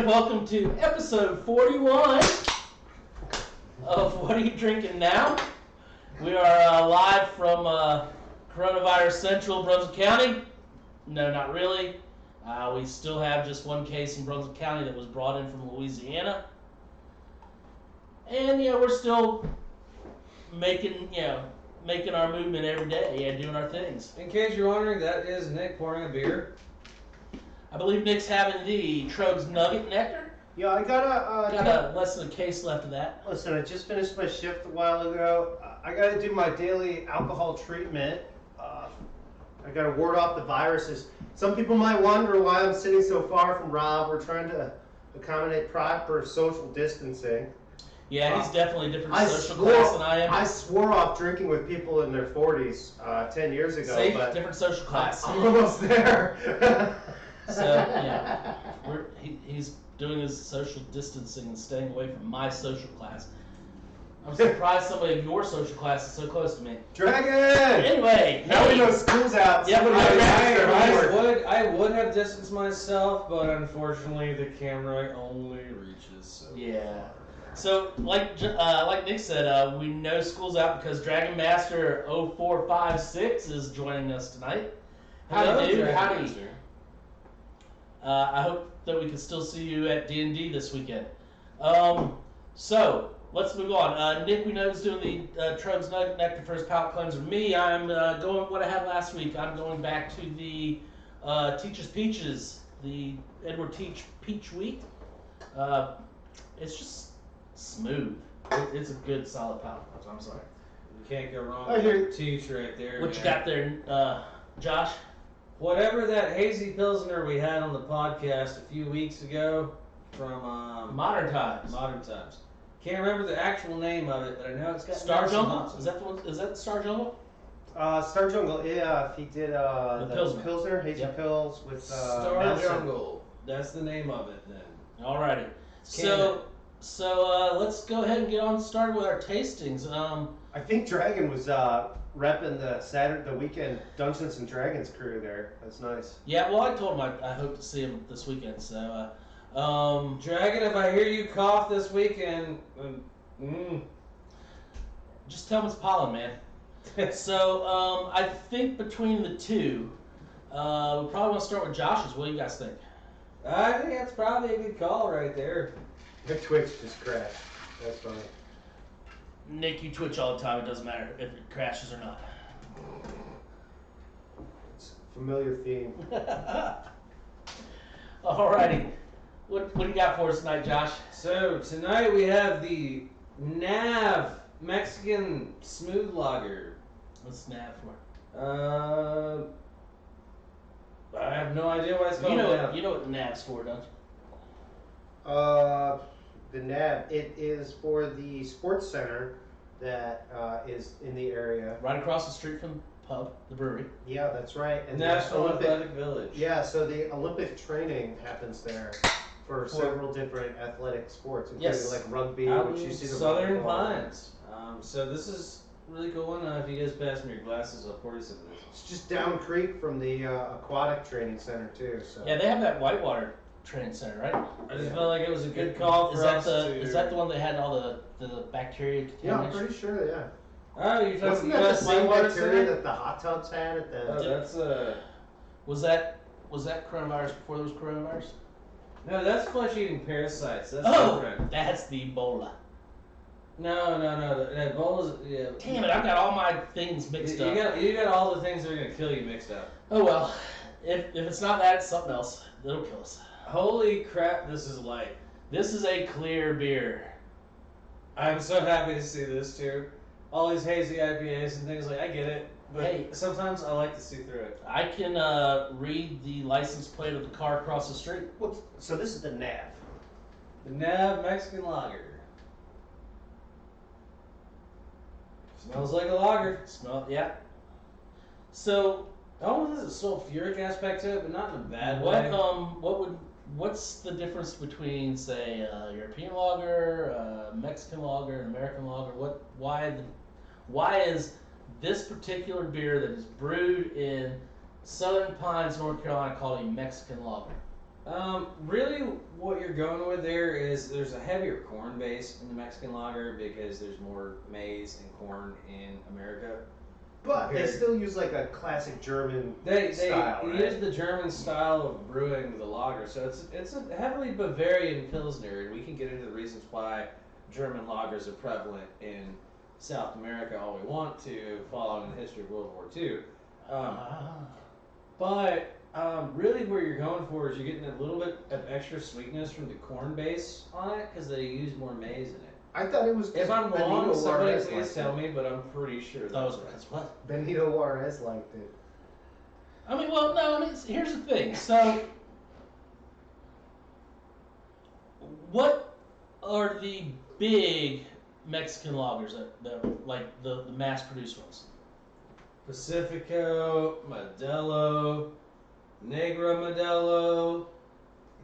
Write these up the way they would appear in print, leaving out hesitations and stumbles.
welcome to episode 41 of What Are You Drinking Now? We are live from Coronavirus Central, Brunswick County. No, not really. We still have just one case in Brunswick County that was brought in from Louisiana. And, we're still making our movement every day, doing our things. In case you're wondering, that is Nick pouring a beer. I believe Nick's having the Trogs Nugget Nectar. Yeah, I got less than a case left of that. Listen, I just finished my shift a while ago. I got to do my daily alcohol treatment. I got to ward off the viruses. Some people might wonder why I'm sitting so far from Rob. We're trying to accommodate proper social distancing. Yeah, he's definitely a different social class than I am. I swore off drinking with people in their 40s 10 years ago. Safe, but different social class. I'm almost there. So, he's doing his social distancing and staying away from my social class. I'm surprised somebody of your social class is so close to me. Dragon! Anyway. Now we know school's out. Yep, I would have distanced myself, but unfortunately the camera only reaches so far. So, like Nick said, we know school's out because Dragon Master 0456 is joining us tonight. Howdy, dude. Howdy. I hope that we can still see you at D&D this weekend. So, let's move on. Nick, we know, is doing the Trogs Nugget Nectar for his palate cleanser. Me, I'm going what I had last week. I'm going back to the Teach's Peaches, the Edward Teach Peach Wheat. It's just smooth. It's a good, solid palate cleanser. I'm sorry. You can't go wrong with Teach right there. What you got there, Josh? Whatever that hazy Pilsner we had on the podcast a few weeks ago from Modern Times. Can't remember the actual name of it, but I know it's got Star Jungle. Is that the one? Is that Star Jungle? Star Jungle. Yeah, he did the Pilsner, hazy pills with Star Jungle. That's the name of it then. Alrighty. So let's go ahead and get on started with our tastings. I think Dragon was repping the weekend Dungeons and Dragons crew there. That's nice. Yeah, well, I told him I hope to see him this weekend. So, Dragon, if I hear you cough this weekend, just tell him it's pollen, man. So, I think between the two, we probably want to start with Josh's. What do you guys think? I think that's probably a good call right there. The Twitch just crashed. That's funny. Nick, you twitch all the time. It doesn't matter if it crashes or not. It's a familiar theme. Alrighty. What do you got for us tonight, Josh? So, tonight we have the NAV Mexican Smooth Lager. What's NAV for? I have no idea why it's called NAV. You know what NAV's for, don't you? The NAV, it is for the sports center that is in the area. Right across the street from the pub, the brewery. Yeah, that's right. And National Athletic Village. Yeah, so the Olympic training happens there for several different athletic sports, including like rugby, which you see the Southern Pines. So this is really cool one. If you guys pass me your glasses, I'll pour you some of this. It's just down creek from the aquatic training center too. So. Yeah, they have that Whitewater Training Center, right? I just felt like it was a good call for us to... Is that the one that had all the bacteria contamination? Yeah, I'm pretty sure, yeah. Oh, you're talking about the same Whitewater bacteria that the hot tubs had at the... Oh, that's Was that coronavirus before there was coronavirus? No, that's flesh-eating parasites. That's different. That's the Ebola. No. The Ebola's... Yeah. Damn it, I've got all my things mixed up. You got all the things that are going to kill you mixed up. Oh, well. If it's not that, it's something else. It'll kill us. Holy crap, this is light. This is a clear beer. I'm so happy to see this too. All these hazy IPAs and things I get it, but sometimes I like to see through it. I can read the license plate of the car across the street. So this is the NAV. The NAV Mexican Lager. Smells like a lager. Yeah. So, there's a sulfuric aspect to it, but not in a bad way. What's the difference between, say, European lager, Mexican lager, and American lager? Why is this particular beer that is brewed in Southern Pines, North Carolina, called a Mexican lager? Really, what you're going with there is there's a heavier corn base in the Mexican lager because there's more maize and corn in America. But they compared- still use like a classic German They style, right? use the German style of brewing the lager, so it's a heavily Bavarian pilsner, and we can get into the reasons why German lagers are prevalent in South America all we want to, following the history of World War II. But really, where you're going for is you're getting a little bit of extra sweetness from the corn base on it because they use more maize in it. I thought it was. If I'm Benito wrong, somebody Juarez please liked tell it. me, but I'm pretty sure That was that's right. what? Benito Juarez liked it. I mean, well, no. I mean, here's the thing. So, what are the big Mexican lagers that like the mass-produced ones? Pacifico, Modelo, Negra Modelo,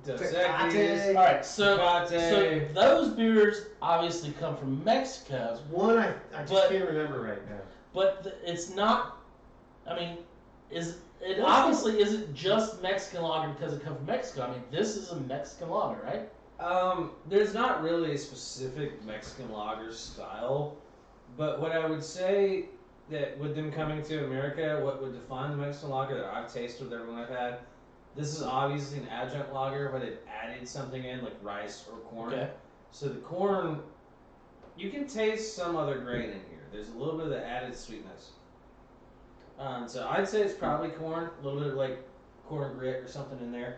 Dos Tecate. Equis. All right, so Tecate. those beers obviously come from Mexico, There's one I just But- can't remember right now. but it's not. I mean, is it What's obviously isn't just Mexican lager because it comes from Mexico? I mean, this is a Mexican lager, right? There's not really a specific Mexican lager style, but what I would say that with them coming to America, what would define the Mexican lager that I've tasted with everyone I've had, this is obviously an adjunct lager where they've added something in like rice or corn. Okay. So the corn, you can taste some other grain in here. There's a little bit of the added sweetness. So I'd say it's probably corn, a little bit of like corn grit or something in there,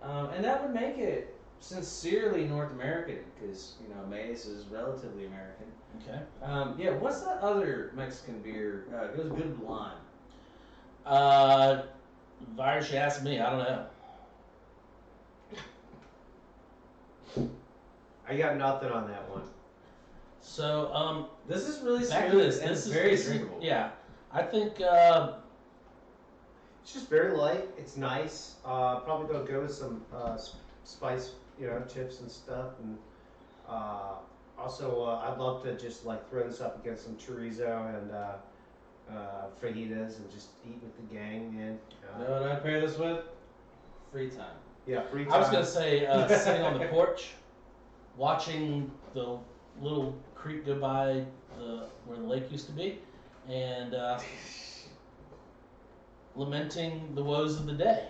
and that would make it sincerely North American because you know maize is relatively American. Okay. Yeah, what's that other Mexican beer? It goes good with lime. Virus, you asked me. I don't know. I got nothing on that one. So, This is really back to smooth this. and This it's is very this is- drinkable. Yeah, I think. It's just very light. It's nice. Probably gonna go with some spice, chips and stuff. And also, I'd love to just like throw this up against some chorizo and fajitas and just eat with the gang, man. You know what I pair this with? Free time. Yeah, free time. I was gonna say sitting on the porch, watching the little creek go by where the lake used to be, and lamenting the woes of the day.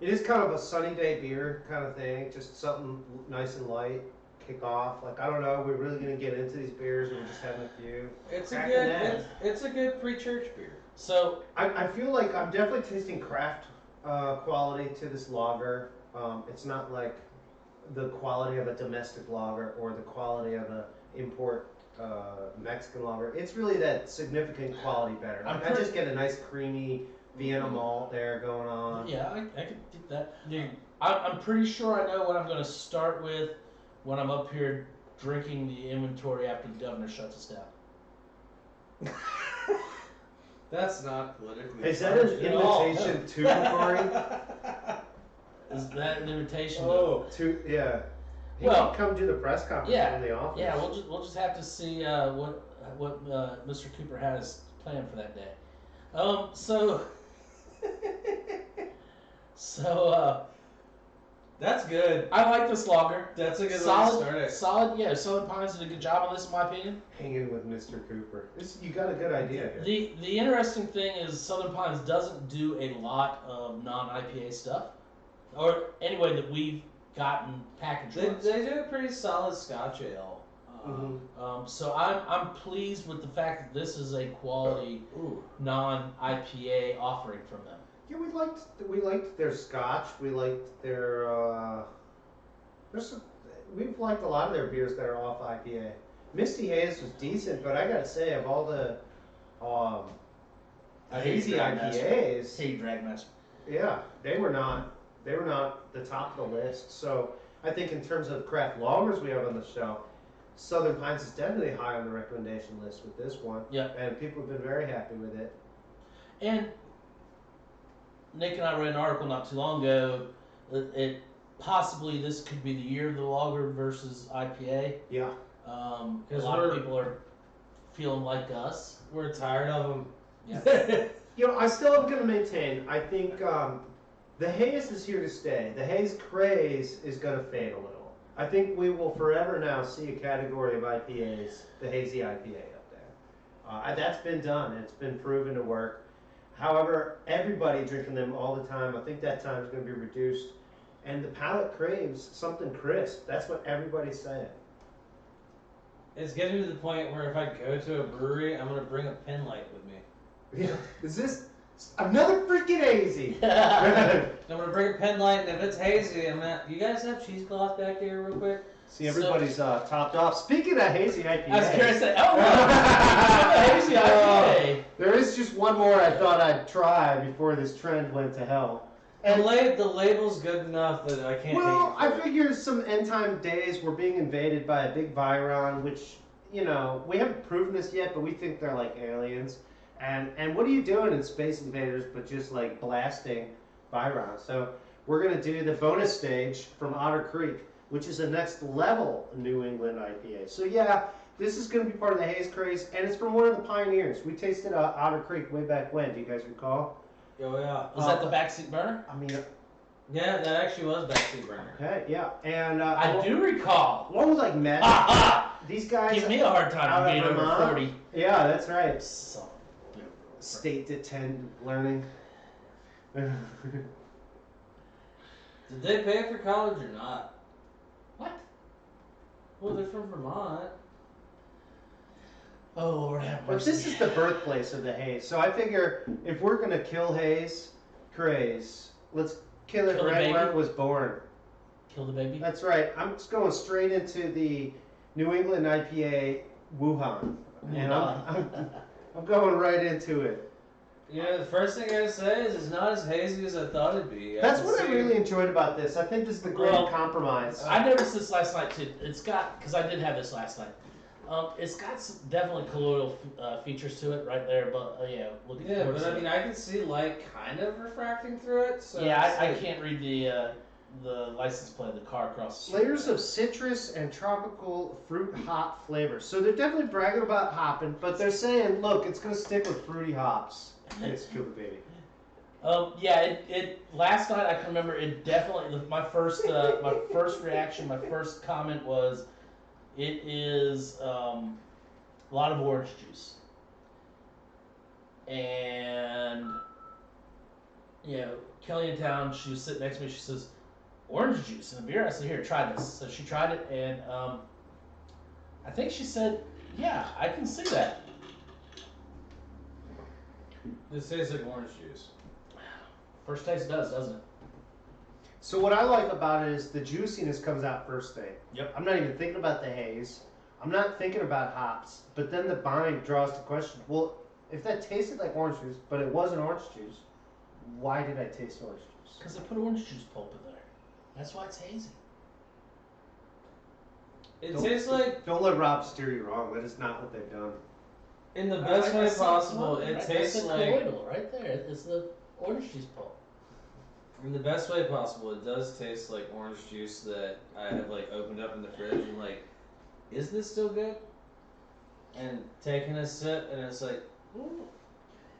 It is kind of a sunny day beer kind of thing. Just something nice and light. Kick off. Like I don't know. We're really gonna get into these beers, or we're just having a few. It's Crack a good. an egg. It's a good pre-church beer. So I feel like I'm definitely tasting craft quality to this lager. It's not like the quality of a domestic lager or the quality of a import Mexican lager. It's really that significant quality better. I'm Like, I just get a nice creamy Vienna malt there going on. yeah, I could get that. Dude, I'm pretty sure I know what I'm gonna start with when I'm up here drinking the inventory after the governor shuts us down. that's not politically. Is that an charged at all. invitation to Corey? Is that an invitation? Oh, Yeah. He Well, can come do the press conference yeah, in the office. Yeah, we'll just have to see what Mr. Cooper has planned for that day. So that's good. I like this lager. That's a good way to Solid, start it. solid. Yeah, Southern Pines did a good job on this, in my opinion. Hanging with Mr. Cooper. You got a good idea here. The interesting thing is Southern Pines doesn't do a lot of non-IPA stuff, or anyway that we've gotten packaged They ones. do a pretty solid Scotch ale. So I'm pleased with the fact that this is a quality Ooh. non-IPA offering from them. Yeah, we liked their Scotch. We liked their we've liked a lot of their beers that are off IPA. Misty Haze was decent, but I gotta say, of all the hazy IPAs, Hey, Dragmaster. yeah, they were not the top of the list. So I think in terms of craft lagers we have on the show, Southern Pines is definitely high on the recommendation list with this one. Yeah. And people have been very happy with it. And Nick and I read an article not too long ago that possibly this could be the year of the lager versus IPA. Yeah. A 'Cause lot of people are feeling like us. We're tired of them. Yeah. I still am going to maintain. I think The haze is here to stay. The haze craze is going to fade a little. I think we will forever now see a category of IPAs, the hazy IPA up there. That's been done. It's been proven to work. However, everybody drinking them all the time, I think that time is going to be reduced. And the palate craves something crisp. That's what everybody's saying. It's getting to the point where if I go to a brewery, I'm gonna bring a pen light with me. Yeah. Is this another freaking hazy? I'm gonna bring a pen light, and if it's hazy, I'm gonna. You guys have cheesecloth back here, real quick? See, everybody's topped off. Speaking of hazy IPA. I was curious to say, oh, look, hazy IPA. There is just one more I thought I'd try before this trend went to hell. And the label's good enough that I can't. Well, hate I figure some end time days we're being invaded by a big Viron, which, you know, we haven't proven this yet, but we think they're like aliens. And what are you doing in Space Invaders but just like blasting Viron? So we're gonna do the bonus stage from Otter Creek, which is the next level New England IPA. So yeah, this is gonna be part of the haze craze, and it's from one of the pioneers. We tasted Otter Creek way back when. Do you guys recall? Oh yeah. Was that the backseat burner? I mean, Yeah, that actually was backseat burner. okay, yeah, and I do recall. along with like Matt, Ah, these guys. give me a hard time out for of being over Vermont. 40. Yeah, that's right. So, State to 10 learning. Did they pay for college or not? what? Well, they're from Vermont. Oh, Lord have But mercy. this is the birthplace of the haze. So I figure if we're gonna kill haze craze, let's kill it Kill the right where baby? it was born. Kill the baby? That's right. I'm just going straight into the New England IPA Wuhan, and I'm going right into it. You know, the first thing I say is it's not as hazy as I thought it'd be. That's can what I see- really enjoyed about this. I think this is the great Well, compromise. I noticed this last night too. It's got, because I did have this last night. It's got some definitely colloidal features to it right there, but yeah, looking Yeah, towards but I it. mean, I can see light kind of refracting through it. So Yeah, it's I like- can't read the license plate of the car across the street. Layers of citrus and tropical fruit hop flavors. So they're definitely bragging about hopping, but they're saying, look, it's going to stick with fruity hops. And it's Cuba Baby. Yeah, it last night I can remember it definitely my first reaction, my first comment was it is a lot of orange juice. And you know, Kelly in town, she was sitting next to me, she says, orange juice in a beer? I said, here, try this. So she tried it and I think she said, yeah, I can see that. This tastes like orange juice. First taste does, doesn't it? So what I like about it is the juiciness comes out first thing. Yep. I'm not even thinking about the haze. I'm not thinking about hops. But then the bind draws the question, well, if that tasted like orange juice, but it wasn't orange juice, why did I taste orange juice? Because they put orange juice pulp in there. That's why it's hazy. It tastes like, Don't let Rob steer you wrong. That is not what they've done. in the best way possible, it That's tastes the like, colloidal right there. It's the orange juice pulp. in the best way possible, it does taste like orange juice that I have like opened up in the fridge and like, is this still good? And taking a sip and it's like,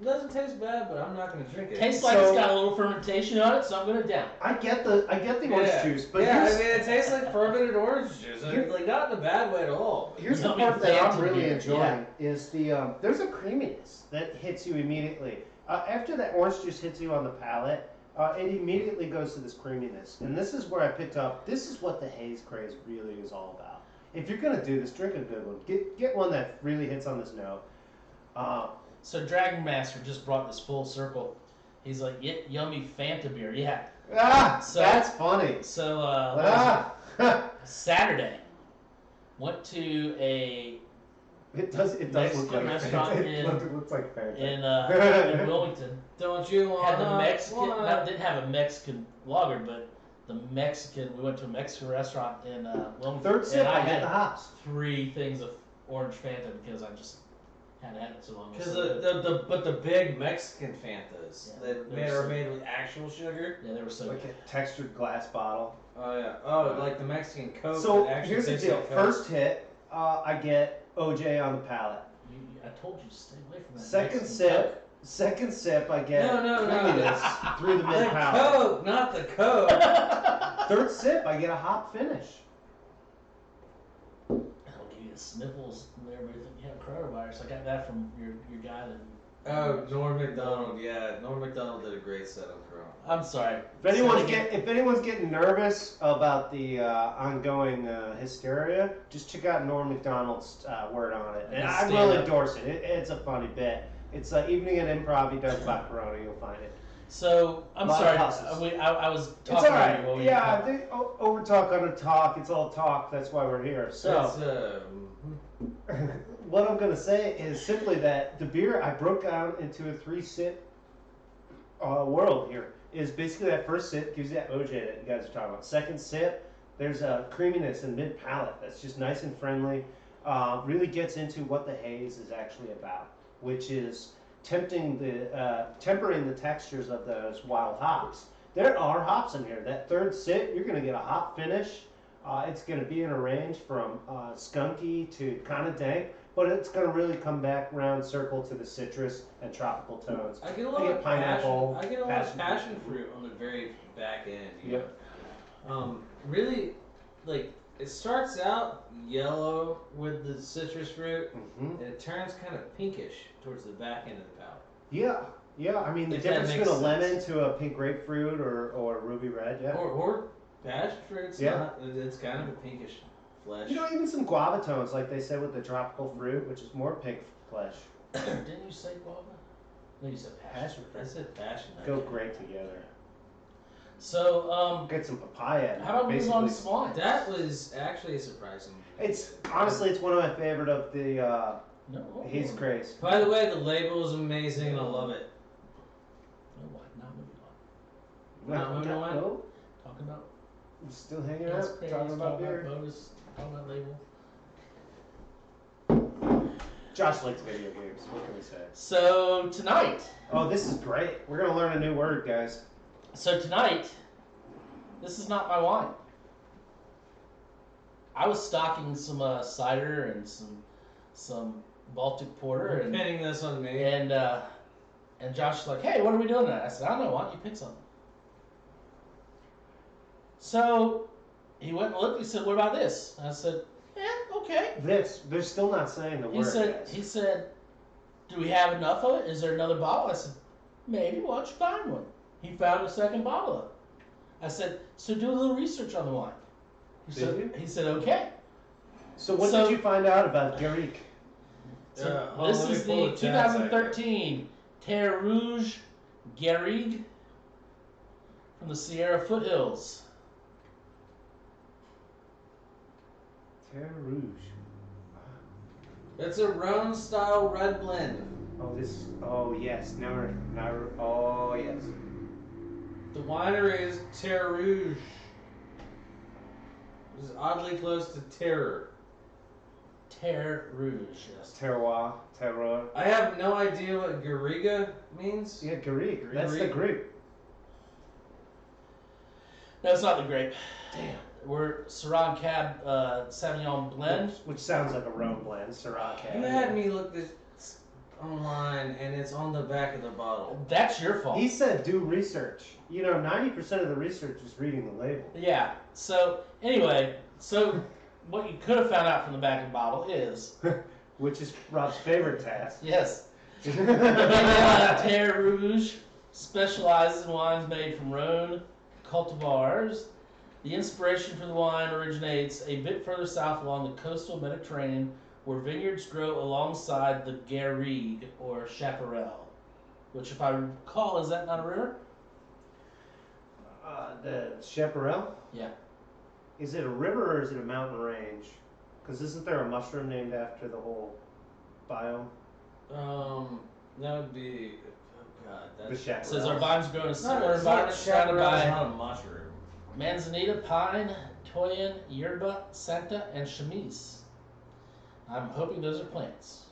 it doesn't taste bad, but I'm not gonna drink it. Tastes like So- it's got a little fermentation on it, so I'm gonna down it. I get the orange Yeah. juice, but yeah, here's, I mean, it tastes like fermented orange juice. I mean, like not in a bad way at all. here's the Yummy part that I'm Fanta really beer, enjoying is the there's a creaminess that hits you immediately. After that orange juice hits you on the palate, it immediately goes to this creaminess. And this is where I picked up, this is what the haze craze really is all about. If you're gonna do this, drink a good one. Get one that really hits on this note. So Dragon Master just brought this full circle. He's like, yummy Fanta beer. Yeah. So- That's funny. So what was Ah, it? Saturday, went to a it does look Mexican like restaurant Fanta. in- It looks like Fanta. in Wilmington. Don't you Had want the Mexican. No, didn't have a Mexican lager, but the Mexican. We went to a Mexican restaurant in Wilmington. Third sip, and I I get the had hops. 3 things of orange Fanta because I just hadn't had it so long. Because So- but the big Mexican Fantas Yeah, that they were are so- made with actual sugar. yeah, they were so Like good. a textured glass bottle. Oh yeah. Oh, like the Mexican Coke. So that actually here's the tastes deal. like Coke. First hit, I get OJ on the palate. I told you to stay away from that. Second Mexican sip, Coke. Second sip, I get No. creaminess through the The mid palate. Coke, not the Coke. Third sip, I get a hop finish. That'll give you the sniffles and everybody think you have coronavirus. I got that from your guy that. Oh, Norm Macdonald. Yeah, Norm Macdonald did a great set on Corona. I'm sorry. If anyone's getting nervous about the ongoing hysteria, just check out Norm Macdonald's word on it, and I will endorse it. It's a funny bit. It's Evening at Improv. He does about Corona. You'll find it. So I'm Lot of sorry. houses. I was It's talking all right. about you. Yeah, I think over talk, under talk. It's all talk. That's why we're here. So. What I'm gonna say is simply that the beer I broke down into a 3-sip world here is basically that first sip gives you that OJ that you guys are talking about. Second sip, there's a creaminess in mid palate that's just nice and friendly. Really gets into what the haze is actually about, which is tempering the textures of those wild hops. There are hops in here. That third sip, you're gonna get a hop finish. It's going to be in a range from skunky to kind of dank, but it's going to really come back round circle to the citrus and tropical tones. I get a lot of pineapple. I get a lot of passion fruit on the very back end. Yep. Really, like it starts out yellow with the citrus fruit, Mm-hmm. and it turns kind of pinkish towards the back end of the palate. Yeah. I mean, the If that difference makes between a lemon sense. to a pink grapefruit or ruby red. Yeah. Or passion fruit's Yeah. not. It's kind of a pinkish flesh. You know, even some guava tones, like they said with the tropical fruit, which is more pink flesh, Didn't you say guava? No, you said passion. I said passion. go great together. So Get some papaya. how about we move on to basically. some wine? That was actually surprising. It's honestly, it's one of my favorite of the No. Haze Craze. By the way, the label is amazing and I love it. No wine. Not moving on. Not moving on? No, Talking about. I'm still hanging Haze out, Craze, talking about beer. Bonus, talking about label. Josh likes video games. What can we say? So tonight. Oh, this is great. We're gonna learn a new word, guys. So tonight, this is not my wine. I was stocking some cider and some Baltic porter You're pinning this on me. and Josh was like, "Hey, what are we doing tonight?" I said, "I don't know. Why don't you pick something?" So he went and looked. He said, "What about this?" I said, "Okay." They're still not saying the He word, said, guys. "Do we have enough of it? Is there another bottle?" I said, "Maybe. Why don't you find one?" He found a second bottle of it. I said, "So do a little research on the wine." He said, "Okay." So what So- did you find out about Garrigue? So Yeah, hold this on, let me is pull the the tab back up. 2013 Terre Rouge Garrigue from the Sierra Foothills. Terre Rouge. It's a Rhone style red blend. Oh yes. Oh yes. The winery is Terre Rouge. This is oddly close to terror. Terre Rouge, yes. Terroir. I have no idea what Garriga means. Yeah, Garrigue. That's the Garrigue. grape. No, it's not the grape. Damn. We're Syrah Cab Sauvignon blend. Which sounds like a Rhone blend, Syrah You Cab. had me look this online, and it's on the back of the bottle. That's your fault. He said do research. You know, 90% of the research is reading the label. Yeah. So anyway, what you could have found out from the back of the bottle is Which is Rob's favorite task. yes. Terre Rouge specializes in wines made from Rhone cultivars. The inspiration for the wine originates a bit further south along the coastal Mediterranean, where vineyards grow alongside the Garrigue or Chaparral, which, if I recall, is that not a river? The Chaparral? Yeah. Is it a river or is it a mountain range? Because isn't there a mushroom named after the whole biome? That would be. Oh God, The that's. Chaparral. Says our vines grow in a It's not, similar it's not environment surrounded chaparral, it's by not a mushroom. manzanita, pine, toyon, yerba, santa, and chamise. I'm hoping those are plants.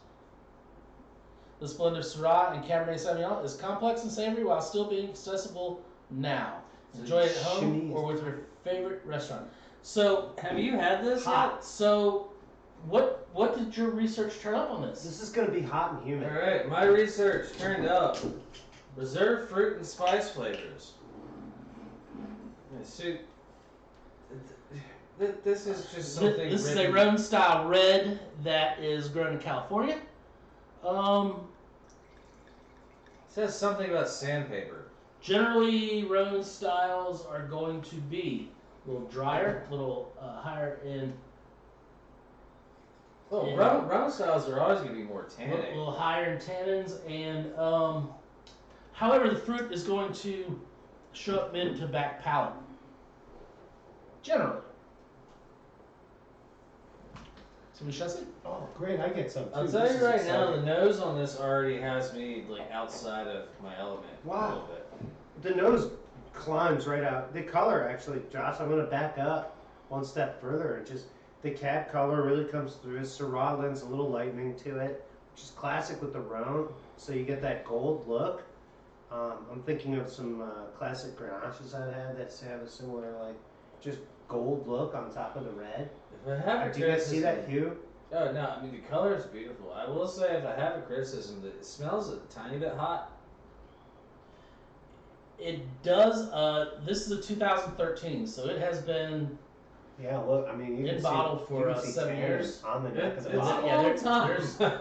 This blend of Syrah and Cabernet Sauvignon is complex and savory while still being accessible now. Enjoy it at home Chamise. or with your favorite restaurant. So, Have you had this Hot. yet? so What did your research turn up on this? This is gonna be hot and humid. All right, my research turned up reserved fruit and spice flavors. See, this is just something. This is a Rhone style red that is grown in California. It says something about sandpaper. Generally, Rhone styles are going to be a little drier, a little higher in. Oh, Yeah. Rhone styles are always going to be more A tannic. little higher in tannins, and however, the fruit is going to show up mid to back palate. Generally. So we shall see. Oh, great! I get some too. I'll tell This you is right now, exciting. the nose on this already has me like outside of my element a Wow. little bit. The nose climbs right out. The color, actually, Josh, I'm gonna back up one step further and just the cab color really comes through. Syrah lends a little lightening to it, which is classic with the Rhone. So you get that gold look. I'm thinking of some classic Grenaches I've had that have a similar like just gold look on top of the red. If I have a Do you guys see that criticism- hue? Oh no, I mean the color is beautiful. I will say if I have a criticism, that it smells a tiny bit hot. It does. This is a 2013, so it has been. Yeah, look. I mean, you In can bottle see, for, you can see 7 tan years. on the neck It's of a the bottle. yeah, long there's- time.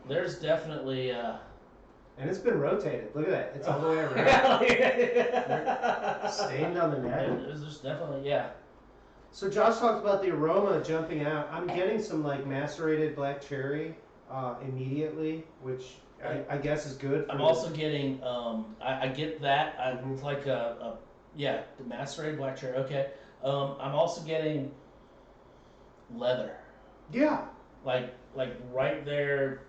There's definitely. And it's been rotated. Look at that. It's all the way around. Hell yeah. Stained on the neck. There's definitely yeah. So Josh talked about the aroma jumping out. I'm getting some like macerated black cherry immediately, which I guess is good. For I'm the- also getting. I get that. Mhm. It's like yeah, the macerated black cherry. Okay. I'm also getting leather, yeah, like right there.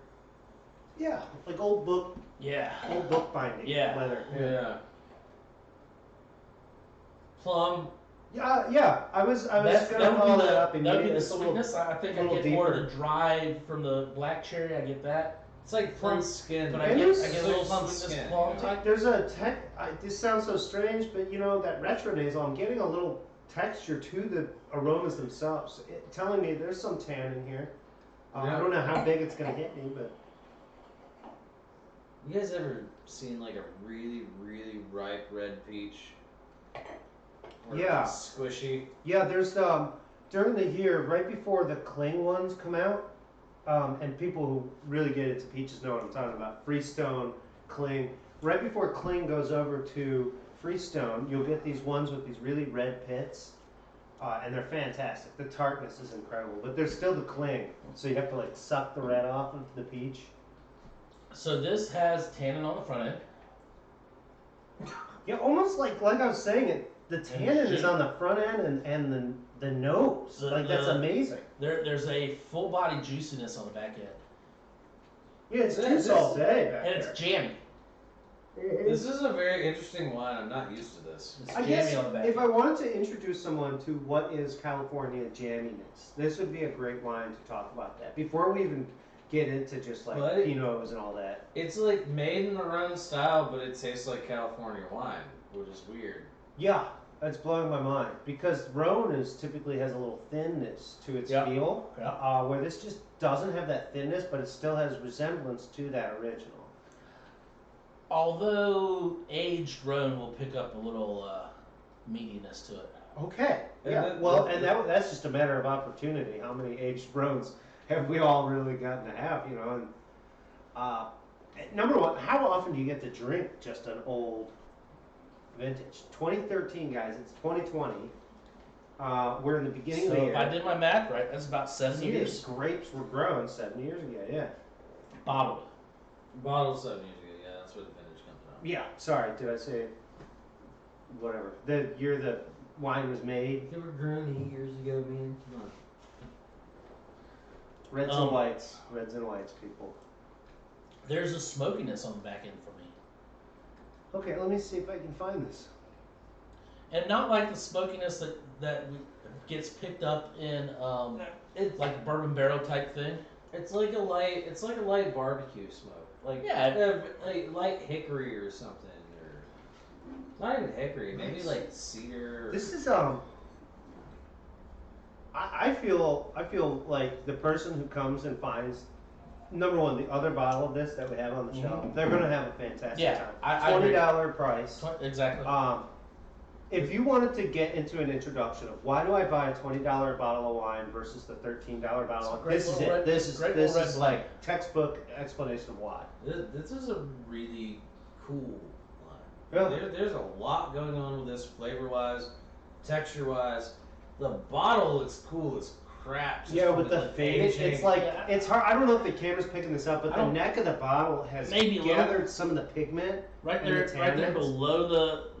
yeah, like old book Yeah. binding. Yeah. Leather. Yeah. Plum. Yeah. I was gonna follow that up That would be immediately. the It's a little- sweetness. I think I little get more of deeper. the dry from the black cherry. I get that. It's like Plum plum skin. But And I get there's a like little plum sweetness skin, plum you know? type. There's a this sounds so strange, but you know that retronasal. I'm getting a little texture to the aromas themselves, telling me there's some tan in here. Yeah. I don't know how big it's gonna hit me, but You guys ever seen like a really, really ripe red peach? Or Yeah. Squishy. yeah, there's during the year right before the cling ones come out, and people who really get into peaches know what I'm talking about. Freestone, cling. Right before cling goes over to Freestone, you'll get these ones with these really red pits, and they're fantastic. The tartness is incredible, but there's still the cling, so you have to like suck the red off of the peach. So this has tannin on the front end. Yeah, almost like I was saying, the tannin is on the front end and the nose. Like that's amazing. There's a full body juiciness on the back end, Yeah, it's Yeah, too this- all day back and it's there. jammy. This is a very interesting wine. I'm not used to this. It's I jammy guess on the back if I end. wanted to introduce someone to what is California jamminess, this would be a great wine to talk about that. Before we even get into just like What? Pinots and all that. It's like made in the Rhone style, but it tastes like California wine, which is weird. Yeah, that's blowing my mind because Rhone typically has a little thinness to its Yeah. feel, Yeah. where this just doesn't have that thinness, but it still has resemblance to that original. Although aged Rhone will pick up a little meatiness to it. Okay. And Yeah. that- Well, that- and that's just a matter of opportunity. How many aged Rhones have we all really gotten to have? You know, and number one, how often do you get to drink just an old vintage? 2013, guys. It's 2020. We're in the beginning So of the if I year. did my math right, that's about 7 So these years grapes were grown 7 years ago. Yeah. bottled. Bottled 7 years ago, yeah, that's where the vintage comes from. Yeah. Sorry, did I say whatever? The year the wine was made. They were grown 8 years ago, man. Come on. Reds and whites. Reds and whites, people. There's a smokiness on the back end for me, Okay, let me see if I can find this. and not like the smokiness that gets picked up in It's like bourbon barrel type thing. It's like a light barbecue smoke, like Yeah. like light hickory or something, or not even hickory, maybe Nice. like cedar. This is I I feel like the person who comes and finds number one the other bottle of this that we have on the shelf, they're gonna have a fantastic Yeah, time. I agree. $20 price. Exactly. If you wanted to get into an introduction of why do I buy a $20 bottle of wine versus the $13 bottle, Great this is little it. red- This is great this little is red like textbook explanation of why. This is a really cool line. Yeah. There's a lot going on with this, flavor wise, texture wise. The bottle looks cool as crap. just Yeah, from with the faded, aging. it's like it's hard. I don't know if the camera's picking this up, but I the don't- neck of the bottle has Maybe a little. gathered some of the pigment. right and there, the right there tannins. below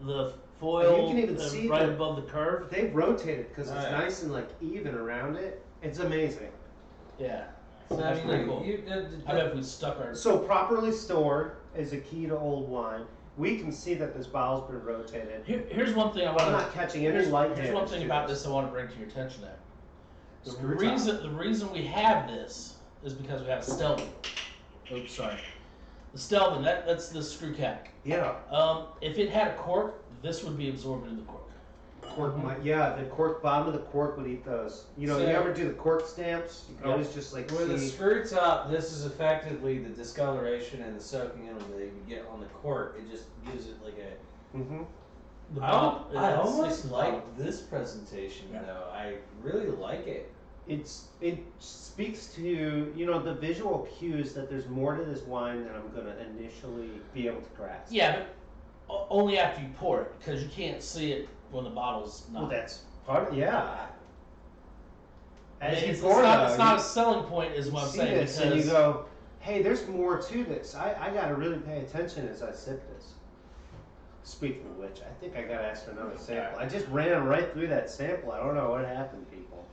the foil, You can even see right the- above the curve. They've rotated because it's Oh, yeah. nice and like even around it. It's amazing. Yeah, So, that's pretty cool. the- I bet if we stuck our So properly stored is a key to old wine. We can see that this bottle's been rotated. here's one thing I I'm want not catching any light damage. Here's one thing to about this I want to bring to your attention. There, the Screw reason we have this is because we have a Stelvin. Oops, sorry. The Stelvin, that's the screw cap. Yeah, If it had a cork, this would be absorbed into the cork. cork yeah, the cork bottom of the cork would eat those. You know, So- you ever do the cork stamps? You can Yeah. always just like With the see. screw top, this is effectively the discoloration and the soaking in that you get on the cork. It just gives it like a. Mm-hmm. The I bottom, I it's almost the like bottom. this presentation Yeah. though. I really like it. It speaks to the visual cues that there's more to this wine than I'm gonna initially be able to grasp. Yeah, but only after you pour it, because you can't see it when the bottle's not. Well, that's part of yeah. I mean, As you it's pour not, though, it's not you a selling point, is see what I'm saying. this and you Because go, hey, there's more to this. I gotta really pay attention as I sip this. Speaking of which, I think I gotta ask for another sample. I just ran right through that sample. I don't know what happened, people.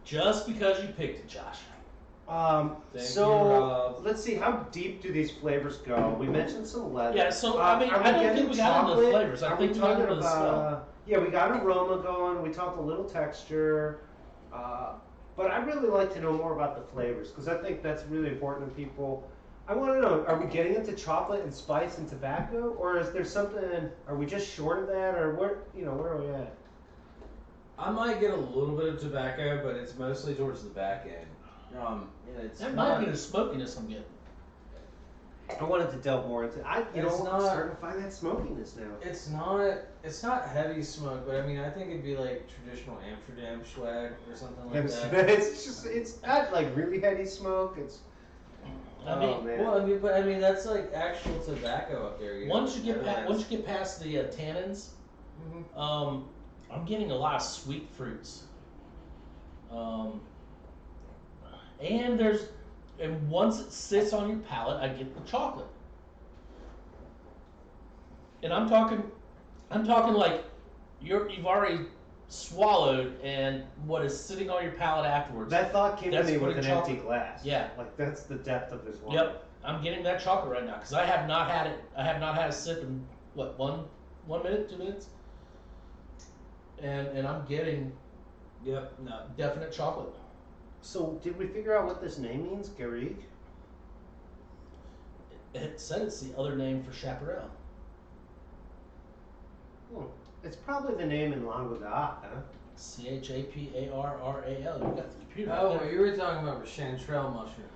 just because you picked it, Josh. Thank So you, Rob. let's see, how deep do these flavors go? We mentioned some leather. Yeah, so I mean, Are we I don't getting think we got into the chocolate? flavors. I Are think we we got talking into the smell. about? Yeah, we got aroma going. We talked a little texture, but I really like to know more about the flavors because I think that's really important to people. I want to know: are we getting into chocolate and spice and tobacco, or is there something? Are we just short of that, or where are we at? I might get a little bit of tobacco, but it's mostly towards the back end. It's That not, might be the smokiness I'm getting. I wanted to delve more into. I'm It's not- starting to find that smokiness now. It's not heavy smoke, but I mean I think it'd be like traditional Amsterdam swag or something like that. It's not like really heady smoke. It's I mean, oh man. Well, but I mean that's like actual tobacco up there. once you get Netherlands. past the tannins, Mhm. I'm getting a lot of sweet fruits. And once it sits on your palate, I get the chocolate. And I'm talking like you've already swallowed, and what is sitting on your palate afterwards. That thought came to That's me with putting an empty chocolate- glass. Yeah. Like that's the depth of this wine. Yep, I'm getting that chocolate right now because I have not had it. I have not had a sip in what 1 minute, 2 minutes, and I'm getting Yep. No. definite chocolate. So did we figure out what this name means, Garrigue? It said it's the other name for chaparral. It's probably the name in Languedoc, huh? CHAPARRAL. You got the computer. Oh, right well, there. you were talking about chanterelle mushrooms.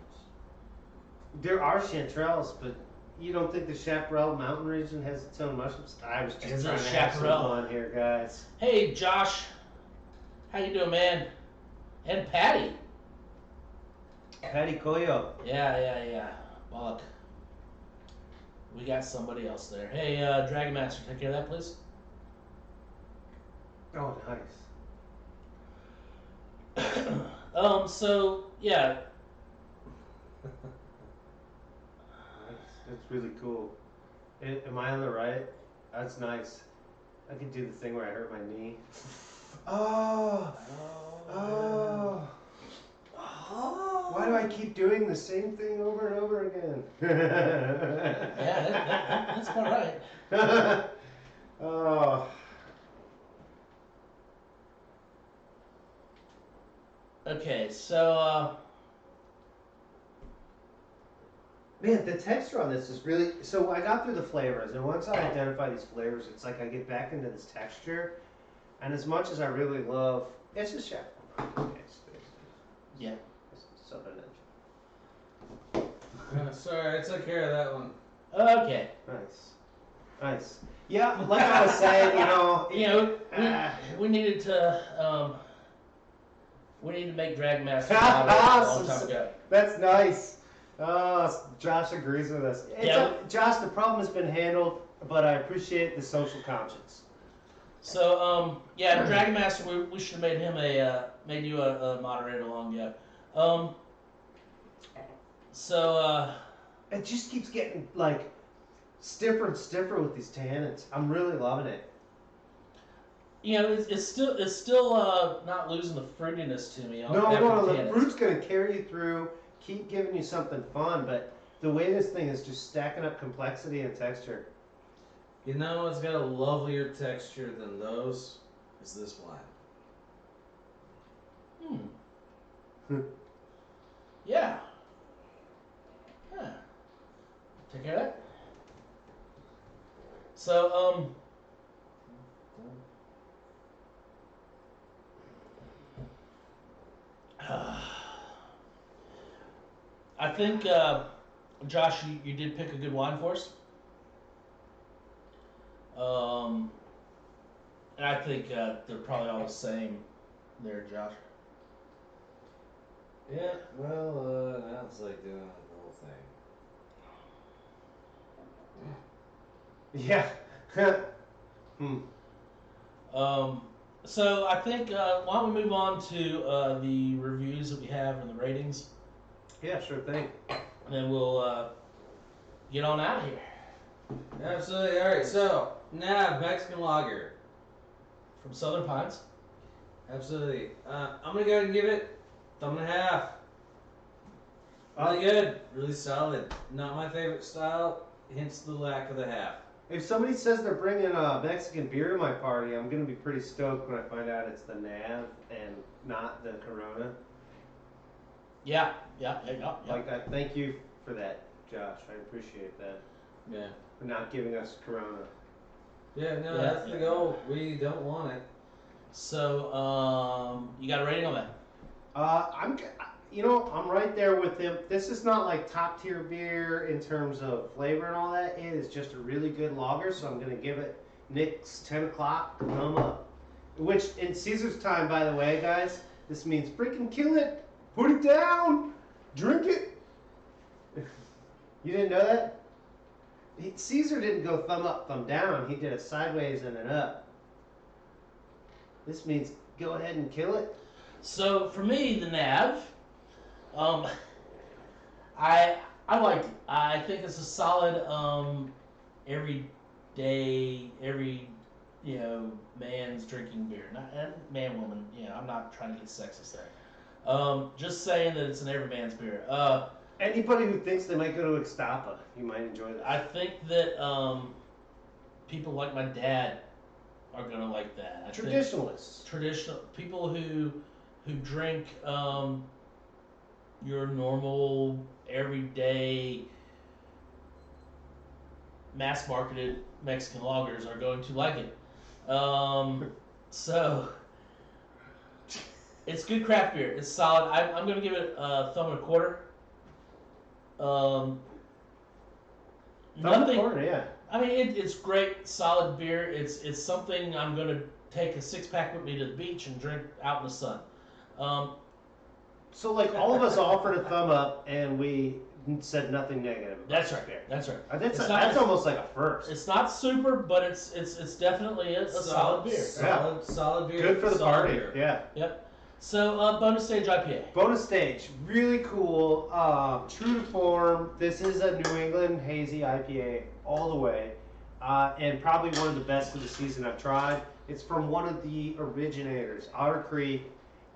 There are chanterelles, but you don't think the Chaparral Mountain region has its own mushrooms? I was just It's a trying to have some chaparral. fun here, guys. Hey, Josh, how you doing, man? And Patty. Patty Coyo. Yeah. Buck. We got somebody else there. Hey, Dragon Master, take care of that, please. Oh, nice. So yeah, That's really cool. Am I on the right? That's nice. I could do the thing where I hurt my knee. Oh. Why do I keep doing the same thing over and over again? yeah, that's about right. Oh. Okay, so Man, the texture on this is really. So I got through the flavors, and once I identify these flavors, it's like I get back into this texture. And as much as I really love, it's just Chaparral. Yeah. Southern Edge. Sorry, I took care of that one. Okay. Nice. Yeah, like I was saying, You know, we needed to make Drag Master a long time ago. That's nice. Josh agrees with us. Josh, the problem has been handled, but I appreciate the social conscience. So, Dragon Master, we should have made you a moderator long ago. It just keeps getting like stiffer and stiffer with these tannins. I'm really loving it. It's still not losing the fruitiness to me. No, the fruit's gonna carry you through, keep giving you something fun, but the way this thing is just stacking up complexity and texture. You know what's got a lovelier texture than those? Is this wine. Yeah. Take care of that. So, I think, Josh, you did pick a good wine for us. And I think they're probably all the same there, Josh. Yeah, well, now it's like doing the whole thing. Yeah. So I think, why don't we move on to the reviews that we have and the ratings, Yeah, sure thing. and then we'll get on out of here. Absolutely. All right. So now Mexican lager. From Southern Pines. Absolutely. I'm gonna go ahead and give it thumb and a half. Really good. Really solid. Not my favorite style. Hence the lack of the half. If somebody says they're bringing a Mexican beer to my party, I'm gonna be pretty stoked when I find out it's the Nav and not the Corona. Yeah. Like, I thank you for that, Josh. I appreciate that. Yeah. For not giving us Corona. Yeah. No, Yeah, that's the goal. We don't want it. So, you got a rating on that? I'm right there with him. This is not like top tier beer in terms of flavor and all that. It is just a really good lager, so I'm gonna give it Nick's 10 o'clock thumb up. Which in Caesar's time, by the way, guys, this means freaking kill it, put it down, drink it. You didn't know that? Caesar didn't go thumb up, thumb down. He did a sideways and an up. This means go ahead and kill it. So for me, the Nav, I liked it. I think it's a solid every man's drinking beer. Not man, woman. I'm not trying to get sexist there. Just saying that it's an every man's beer. Anybody who thinks they might go to Ixtapa, you might enjoy that. I think that people like my dad are gonna like that. Traditionalists. Traditional people who drink your normal everyday mass marketed Mexican lagers are going to like it. So it's good craft beer. It's solid. I'm going to give it a thumb and a quarter. Nothing. Yeah. I mean, it's great, solid beer. It's something I'm going to take a 6-pack with me to the beach and drink out in the sun. So, like, all of us offered a thumb up, and we said nothing negative. That's right. That's right. That's almost like a first. It's not super, but it's definitely a solid beer. Solid beer. Good for the party. Beer. Yeah. Yep. So, bonus stage IPA. Bonus stage, really cool. True to form, this is a New England hazy IPA all the way, and probably one of the best of the season I've tried. It's from one of the originators, Otter Creek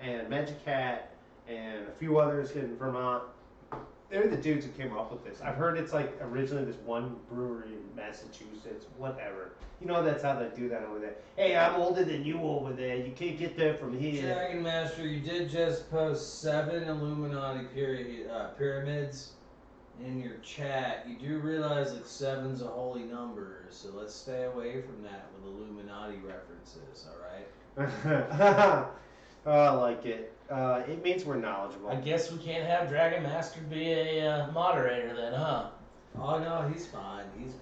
and Magic Hat and a few others in Vermont. They're the dudes who came up with this. I've heard it's like originally this one brewery in Massachusetts, whatever. You know that's how they do that over there. Hey, I'm older than you over there. You can't get there from here. Dragon Master, you did just post 7 Illuminati pyramids in your chat. You do realize like 7's a holy number, so let's stay away from that with Illuminati references, all right? Oh, I like it. It means we're knowledgeable. I guess we can't have Dragon Master be a moderator then, huh? Oh no, he's fine. He's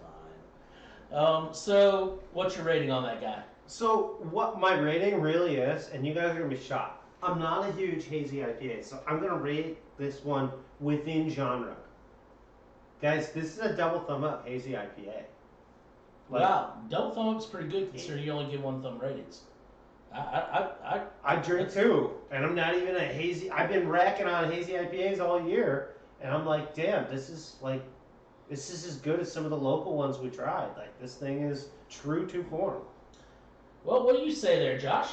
fine. So what's your rating on that guy? So what my rating really is, and you guys are gonna be shocked. I'm not a huge hazy IPA, so I'm gonna rate this one within genre. Guys, this is a double thumb up hazy IPA. Wow, double thumb up's pretty good considering you only give one thumb ratings. I drink two, and I'm not even a hazy. I've been racking on hazy IPAs all year, and I'm like, damn, this is as good as some of the local ones we tried. Like this thing is true to form. Well, what do you say there, Josh?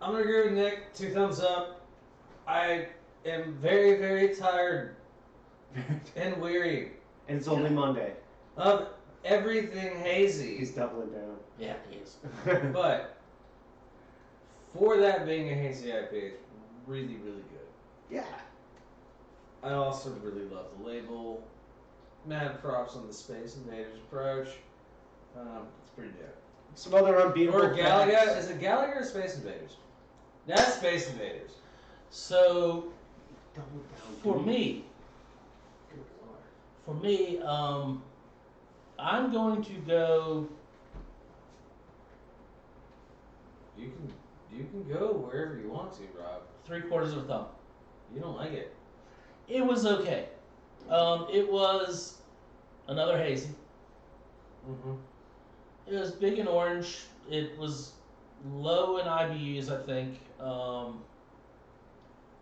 I'm gonna agree with Nick. 2 thumbs up. I am very, very tired and weary And it's only Monday. of everything hazy. He's doubling down. Yeah, he is. But for that being a hazy IPA, it's really, really good. Yeah. I also really love the label. Mad props on the Space Invaders approach. It's pretty dope. Some other unbeatable. Or Galaga. facts. Is it Galaga or Space Invaders? That's Space Invaders. So Double down, for dude. me, Good lord. I'm going to go. You can go wherever you want to, Rob. 3/4 of a thumb. You don't like it. It was okay. It was another hazy. Mm-hmm. It was big and orange. It was low in IBUs, I think.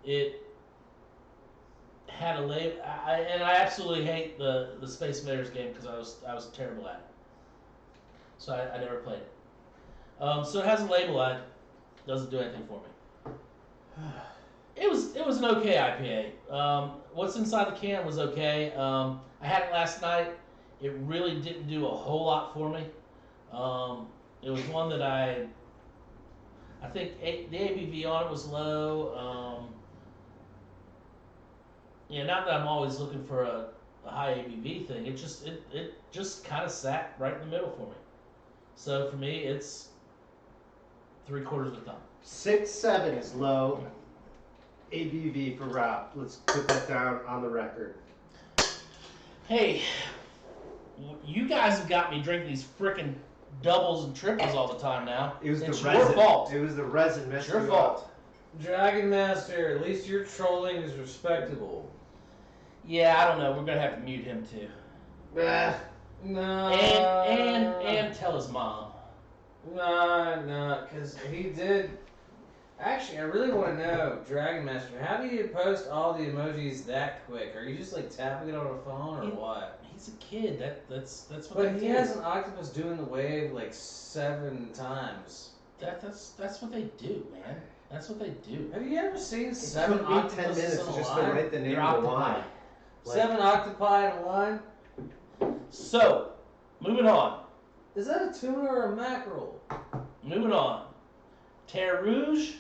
It had a label, and I absolutely hate the Space Invaders game because I was terrible at it. So I never played it. So it has a label on it. Doesn't do anything for me. It was an okay IPA. What's inside the can was okay. I had it last night. It really didn't do a whole lot for me. It was one that I think the ABV on it was low. Not that I'm always looking for a high ABV thing. It just kind of sat right in the middle for me. So for me, it's 3/4 of a thumb. 6.7 is low ABV for Rob. Let's put that down on the record. Hey, you guys have got me drinking these frickin' doubles and triples all the time now. It was it's the your resin. fault. It was the resin. It's your fault. Dragon Master, at least your trolling is respectable. Yeah, I don't know. We're gonna have to mute him too. Ah, No. And tell his mom. Nah, because he did. Actually, I really want to know, Dragon Master, how do you post all the emojis that quick? Are you just like tapping it on a phone or what? He's a kid. That's what But they he do. has an octopus doing the wave like 7 times. That's what they do, man. That's what they do. Have you ever seen it 7 took me 10 octopuses minutes in a just to line? write the name They're of the octopi. wine. 7 octopi in a line? So, moving on. Is that a tuna or a mackerel? Moving on. Terre Rouge,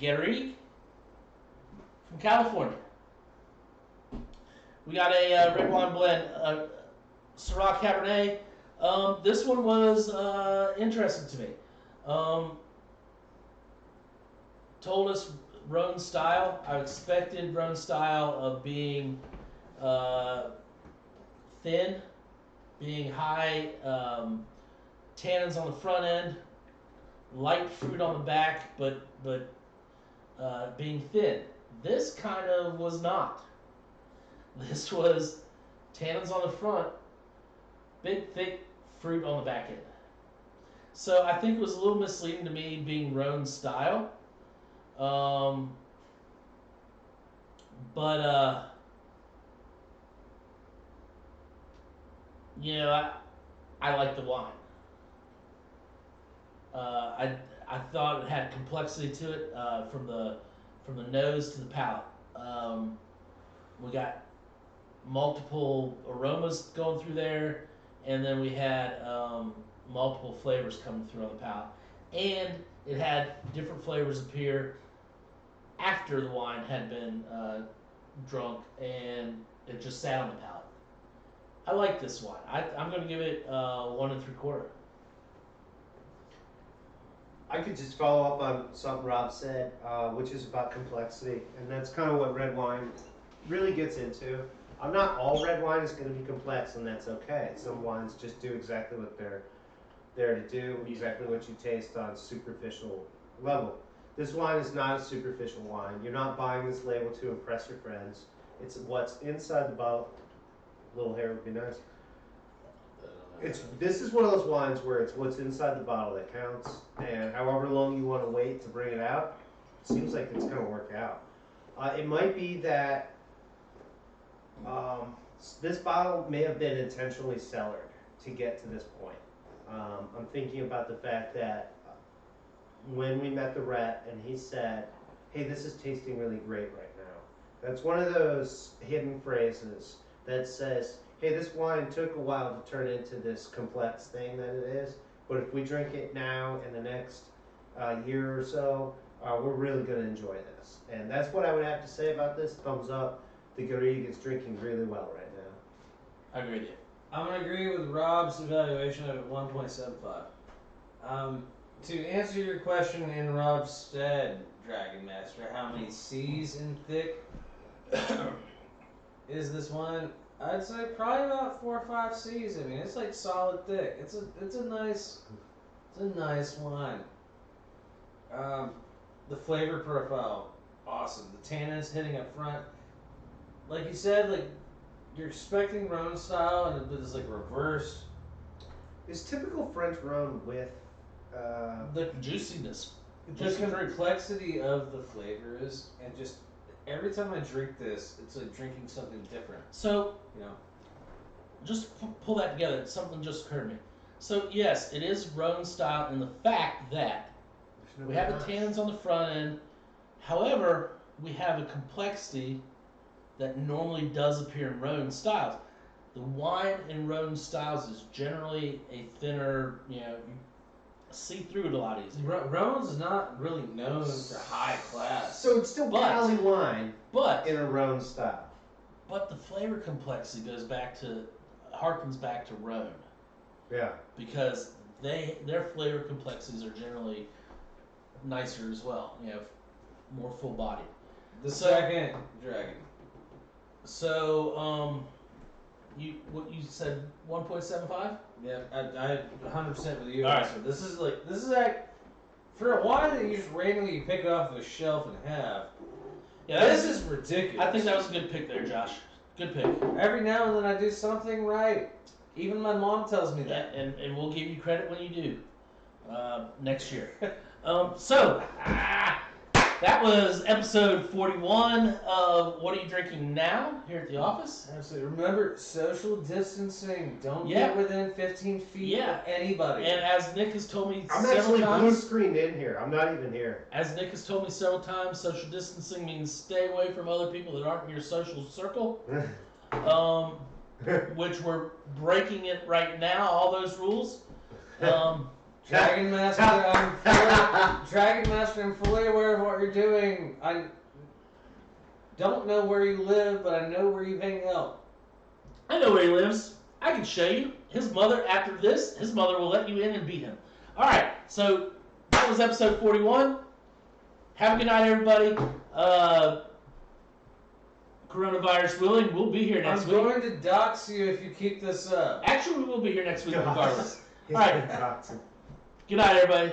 Garrigue from California. We got a red wine blend, Syrah Cabernet. This one was interesting to me. Told us Rhone style. I expected Rhone style of being thin, being high tannins on the front end, light fruit on the back, but being thin. This kind of was not. This was tannins on the front, big thick fruit on the back end. So I think it was a little misleading to me being Rhone style. But I like the wine. I thought it had complexity to it from the nose to the palate. We got multiple aromas going through there, and then we had multiple flavors coming through on the palate, and it had different flavors appear after the wine had been drunk, and it just sat on the palate. I like this wine. I'm going to give it 1 3/4. I could just follow up on something Rob said, which is about complexity, and that's kind of what red wine really gets into. Not all red wine is going to be complex, and that's okay. Some wines just do exactly what they're there to do, exactly what you taste on superficial level. This wine is not a superficial wine. You're not buying this label to impress your friends. It's what's inside the bottle. A little hair would be nice. This is one of those wines where it's what's inside the bottle that counts, and however long you want to wait to bring it out, it seems like it's going to work out. It might be that this bottle may have been intentionally cellared to get to this point. I'm thinking about the fact that when we met the rep and he said, "Hey, this is tasting really great right now." That's one of those hidden phrases that says, "Hey, this wine took a while to turn into this complex thing that it is, but if we drink it now in the next year or so, we're really going to enjoy this." And that's what I would have to say about this. Thumbs up. The Garrigue is drinking really well right now. I agree with you. I'm gonna agree with Rob's evaluation of 1.75. To answer your question in Rob's stead, Dragon Master, how many C's in thick is this one? I'd say probably about 4 or 5 C's. I mean, it's like solid thick. It's a nice wine. The flavor profile, awesome. The tannins hitting up front. Like you said, like you're expecting Rhone style, and it's like reversed. Is typical French Rhone with The juiciness. The complexity of the flavors, and just every time I drink this, it's like drinking something different. So, You know, just pull that together. Something just occurred to me. So, yes, it is Rhone style in the fact that we have the tannins on the front end. However, we have a complexity that normally does appear in Rhone styles. The wine in Rhone styles is generally a thinner, you see through it a lot easier. Rhone's not really known for high class. So it's still Cali wine But in a Rhone style. But the flavor complexity harkens back to Rhone Yeah. because their flavor complexities are generally nicer as well. More full bodied. The second dragon. So, you said 1.75? Yeah, I 100% with you. All right. So this is like for a wine that you just randomly pick off the shelf and have. Yeah, This is ridiculous. I think that was a good pick there, Josh. Good pick. Every now and then I do something right. Even my mom tells me that. And we'll give you credit when you do next year. That was episode 41 of What Are You Drinking Now here at the office. Absolutely. Remember, social distancing. Don't Yeah. get within 15 feet Yeah. of anybody. And as Nick has told me I'm several actually blue times, screened in here. I'm not even here. social distancing means stay away from other people that aren't in your social circle. Which we're breaking it right now, all those rules. Dragon Master, I'm fully aware of what you're doing. I don't know where you live, but I know where you hang out. I know where he lives. I can show you. His mother will let you in and beat him. Alright, so that was episode 41. Have a good night, everybody. Coronavirus willing, we'll be here next week. I'm going to dox you if you keep this up. Actually, we will be here next week regardless. He's All right. been toxic. Good night, everybody.